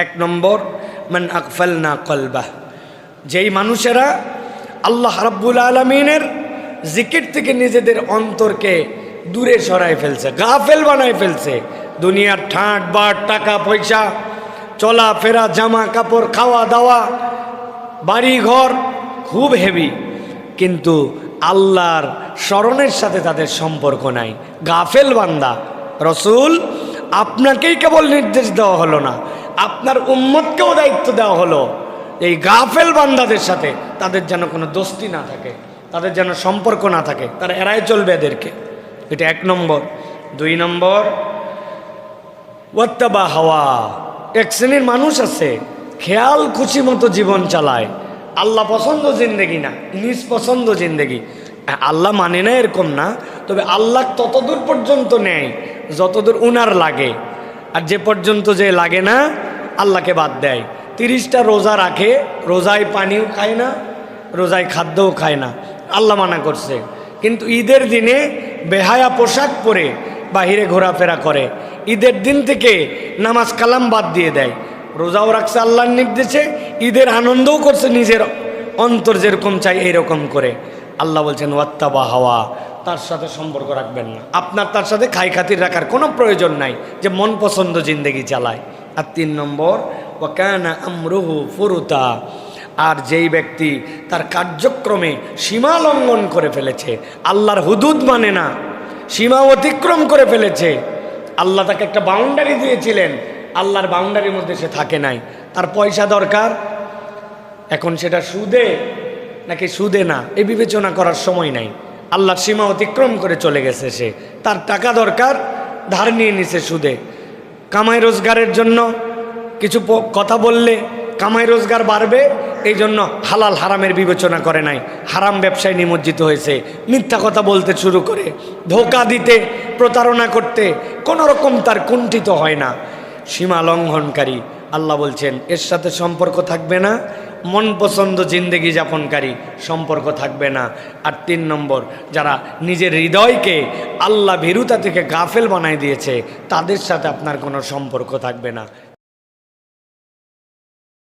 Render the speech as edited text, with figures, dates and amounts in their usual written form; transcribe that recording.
এক নম্বর, মান আকফালনা কলবাহ, যেই মানুষেরা আল্লাহ রাব্বুল আলামিনের জিকির থেকে নিজেদের অন্তরকে দূরে সরায় ফেলছে, গাফেল বানায় ফেলছে। দুনিয়ার ঠাঁট বাট, টাকা পয়সা, চলাফেরা, জামা কাপড়, খাওয়া দাওয়া, বাড়ি ঘর খুব হেভি, কিন্তু আল্লাহর স্মরণের সাথে তাদের সম্পর্ক নাই, গাফেল বান্দা। রসুল আপনাকেই কেবল নির্দেশ দেওয়া হলো না, আপনার উম্মতকেও দায়িত্ব দেওয়া হলো, এই গাফেল বান্দাদের সাথে তাদের যেন কোনো দোস্তি না থাকে, তাদের যেন সম্পর্ক না থাকে, তারা এড়াই চলবে এদেরকে। এটা এক নম্বর। দুই নম্বর, ওয়াত্তাবা হাওয়া, এক শ্রেণীর মানুষ আছে খেয়াল খুশি মতো জীবন চালায়, আল্লাহ পছন্দ জিন্দেগি না, নিজ পছন্দ জিন্দেগি। আল্লাহ মানে না এরকম না, তবে আল্লাহ ততদূর পর্যন্ত নেয় যতদূর উনার লাগে, আর যে পর্যন্ত যে লাগে না আল্লাহকে বাদ দেয়। 30টা রোজা রাখে, রোজায় পানিও খায় না, রোজায় খাদ্যও খায় না, আল্লাহ মানা করছে। কিন্তু ঈদের দিনে বেহায়া পোশাক পরে বাহিরে ঘোরাফেরা করে, ঈদের দিন থেকে নামাজ কালাম বাদ দিয়ে দেয়, রোজাও রাখছে আল্লাহর নির্দেশে, ঈদের আনন্দও করছে নিজের অন্তর যেরকম চাই এইরকম করে। আল্লাহ বলছেন ওয়াত্তাবা হাওয়া, তার সাথে সম্পর্ক রাখবেন না। আপনার তার সাথে খাই খাতির রাখার কোনো প্রয়োজন নাই, যে মন পছন্দ জিন্দেগি চালায়। আর 3 নম্বর, ওয়া কানা আমরুহু ফুরুতা, আর যেই ব্যক্তি তার কার্যক্রমে সীমা লঙ্ঘন করে ফেলেছে, আল্লাহর হুদুদ মানে না, সীমা অতিক্রম করে ফেলেছে। আল্লাহ তাকে একটা বাউন্ডারি দিয়েছিলেন, আল্লাহর বাউন্ডারির মধ্যে সে থাকে নাই, তার পয়সা দরকার, এখন সেটা সুদে নাকি সুদে না এই বিবেচনা করার সময় নাই, আল্লাহর সীমা অতিক্রম করে চলে গেছে সে, তার টাকা দরকার, ধার নিয়ে নিছে সুদে। কামাই রোজগারের জন্য কিছু কথা বললে কামাই রোজগার বাড়বে, এই জন্য হালাল হারামের বিবেচনা করে নাই, হারাম ব্যবসায় নিমজ্জিত হয়েছে, মিথ্যা কথা বলতে শুরু করে, ধোঁকা দিতে, প্রতারণা করতে কোনো রকম তার কুণ্ঠিত হয় না, সীমা লঙ্ঘনকারী। আল্লাহ বলছেন এর সাথে সম্পর্ক থাকবে না, মন পছন্দ জিন্দেগি যাপনকারী সম্পর্ক থাকবে না। আর 3 নম্বর, যারা নিজের হৃদয়কে আল্লাহ ভীরুতা থেকে গাফেল বানায় দিয়েছে, তাদের সাথে আপনার কোনো সম্পর্ক থাকবে না।